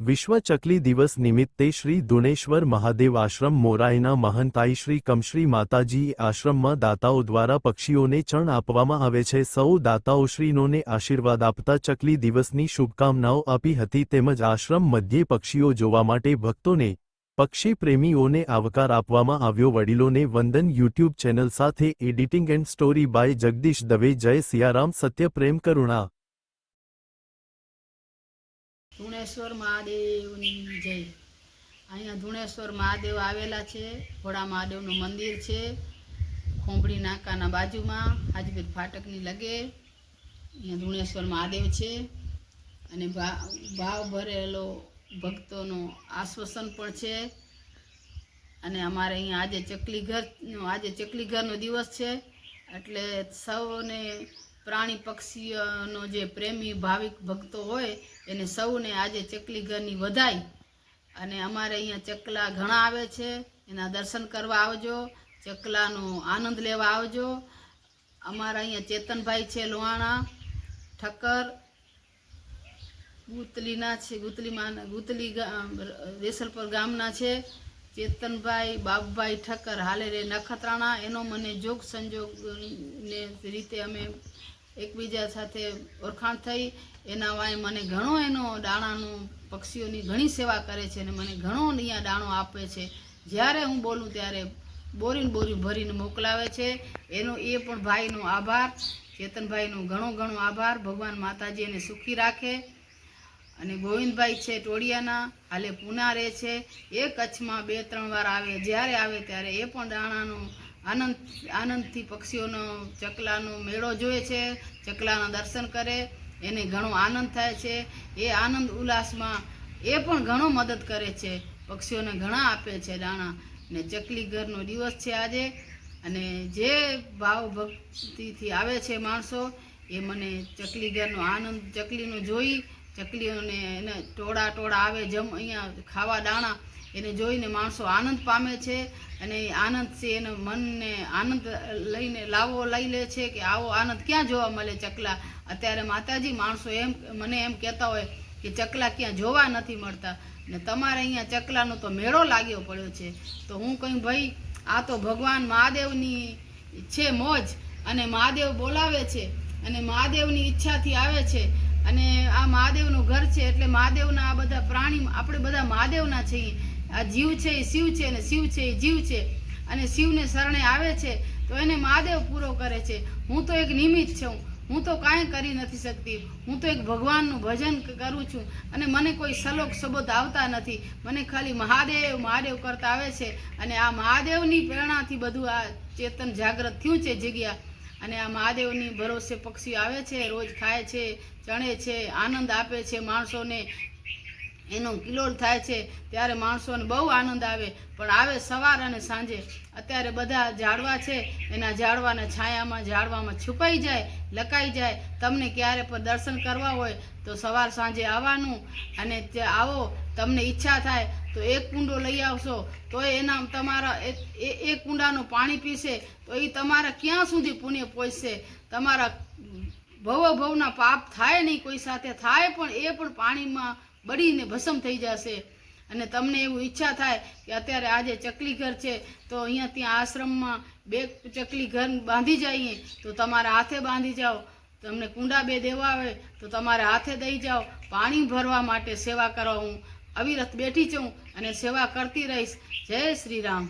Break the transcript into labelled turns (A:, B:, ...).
A: વિશ્વ ચકલી દિવસ નિમિત્તે શ્રી દુણેશ્વર મહાદેવ આશ્રમ મોરાઈના મહંતાઈ શ્રી કમશ્રી માતાજી આશ્રમમાં દાતાઓ દ્વારા પક્ષીઓને ચણ આપવામાં આવે છે। સૌ દાતાઓશ્રીનોને આશીર્વાદ આપતા ચકલી દિવસની શુભકામનાઓ આપી હતી તેમજ આશ્રમ મધ્યે પક્ષીઓ જોવા માટે ભક્તોને પક્ષી પ્રેમીઓને આવકાર આપવામાં આવ્યો। વડીલોને વંદન। યુટ્યુબ ચેનલ સાથે editing and story by Jagdish Dave. જય સિયારામ, સત્ય પ્રેમ કરુણા।
B: ધુણેશ્વર મહાદેવની જય। અહીંયા ધુણેશ્વર મહાદેવ આવેલા છે। ભોળા મહાદેવનું મંદિર છે, ખોંભળી નાકાના બાજુમાં હાજીપીર ફાટકની લગે અહીંયા ધુણેશ્વર મહાદેવ છે। અને ભાવ ભરેલો ભક્તોનો આશ્વાસન પણ છે। અને અમારે અહીંયા આજે ચકલી ઘરનો દિવસ છે, એટલે સૌને પ્રાણી પક્ષીઓનો જે પ્રેમી ભાવિક ભક્તો હોય એને સૌને આજે ચકલી ઘરની વધાઈ। અને અમારે અહીંયા ચકલા ઘણા આવે છે, એના દર્શન કરવા આવજો, ચકલાનો આનંદ લેવા આવજો। અમારા અહીંયા ચેતનભાઈ છે લોહાણા ઠક્કર ગુતલીના છે, ગુતલી વેસલપર ગામના છે। ચેતનભાઈ બાબુભાઈ ઠક્કર હાલે રે નખત્રાણા। એનો મને જોગ સંજોગને રીતે અમે એકબીજા સાથે ઓળખાણ થઈ। એના વાય મને ઘણો એનો દાણાનું પક્ષીઓની ઘણી સેવા કરે છે અને મને ઘણો અહીંયા દાણો આપે છે। જ્યારે હું બોલું ત્યારે બોરીને ભરીને મોકલાવે છે। એનો એ પણ ભાઈનો આભાર, ચેતનભાઈનો ઘણો આભાર। ભગવાન માતાજી એને સુખી રાખે। અને ગોવિંદભાઈ છે ટોળિયાના, હાલે પૂના રહે છે, એ કચ્છમાં 2-3 વાર આવે, જ્યારે આવે ત્યારે એ પણ દાણાનો આનંદથી પક્ષીઓનો ચકલાનો મેળો જોવે છે, ચકલાના દર્શન કરે, એને ઘણો આનંદ થાય છે। એ આનંદ ઉલ્લાસમાં એ પણ ઘણો મદદ કરે છે, પક્ષીઓને ઘણા આપે છે દાણા। ને ચકલી ઘરનો દિવસ છે આજે। અને જે ભાવ ભક્તિથી આવે છે માણસો, એ મને ચકલી ઘરનો આનંદ ચકલીનો જોઈ, ચકલીઓને એને ટોળા આવે અહીંયા ખાવા દાણા, એને જોઈને માણસો આનંદ પામે છે। અને આનંદથી એનો મનને આનંદ લઈને લઈ લે છે કે આવો આનંદ ક્યાં જોવા મળે ચકલા। અત્યારે માતાજી માણસો મને એમ કહેતા હોય કે ચકલા ક્યાં જોવા નથી મળતા, ને તમારે અહીંયા ચકલાનો તો મેળો લાગ્યો પડ્યો છે। તો હું કહું ભાઈ, આ તો ભગવાન મહાદેવની છે મોજ, અને મહાદેવ બોલાવે છે અને મહાદેવની ઈચ્છાથી આવે છે। અને આ મહાદેવનું ઘર છે, એટલે મહાદેવના આ બધા પ્રાણી આપણે બધા મહાદેવના છીએ। આ જીવ છે એ શિવ છે, અને શિવ છે એ જીવ છે, અને શિવને શરણે આવે છે તો એને મહાદેવ પૂરો કરે છે। હું તો એક નિમિત્ત છું, હું તો કાંઈ કરી નથી શકતી, હું તો એક ભગવાનનું ભજન કરું છું। અને મને કોઈ શ્લોક શબ્દ આવતા નથી, મને ખાલી મહાદેવ કરતા આવે છે। અને આ મહાદેવની પ્રેરણાથી બધું આ ચેતન જાગૃત થયું છે જગ્યા। અને આ મહાદેવની ભરોસે પક્ષી આવે છે, રોજ ખાય છે, ચણે છે, આનંદ આપે છે માણસોને, એનો કિલોલ થાય છે ત્યારે માણસોને બહુ આનંદ આવે। પણ આવે સવાર અને સાંજે। અત્યારે બધા ઝાડવા છે, એના ઝાડવાના છાયામાં ઝાડવામાં છુપાઈ જાય, લકાઈ જાય। તમને ક્યારે પણ દર્શન કરવા હોય તો સવાર સાંજે આવવાનું, અને આવો, તમને ઈચ્છા થાય તો એક કુંડો લઈ આવશો તો એના તમારા એક કુંડાનું પાણી પીશે તો એ તમારા ક્યાં સુધી પુણ્ય પહોંચશે। તમારા ભવના પાપ થાય નહીં, કોઈ સાથે થાય પણ એ પણ પાણીમાં બળીને ભસ્મ થઈ જશે। અને તમને એવું ઈચ્છા થાય કે અત્યારે આજે ચકલી ઘર છે તો અહીંયા ત્યાં આશ્રમમાં 2 ચકલી ઘર બાંધી જઈએ તો તમારા હાથે બાંધી જાઓ। તમને કુંડા 2 દેવા હોય તો તમારા હાથે દઈ જાઓ। પાણી ભરવા માટે સેવા કરવા હું અવિરત બેઠી છું અને સેવા કરતી રહીશ। જય શ્રી રામ।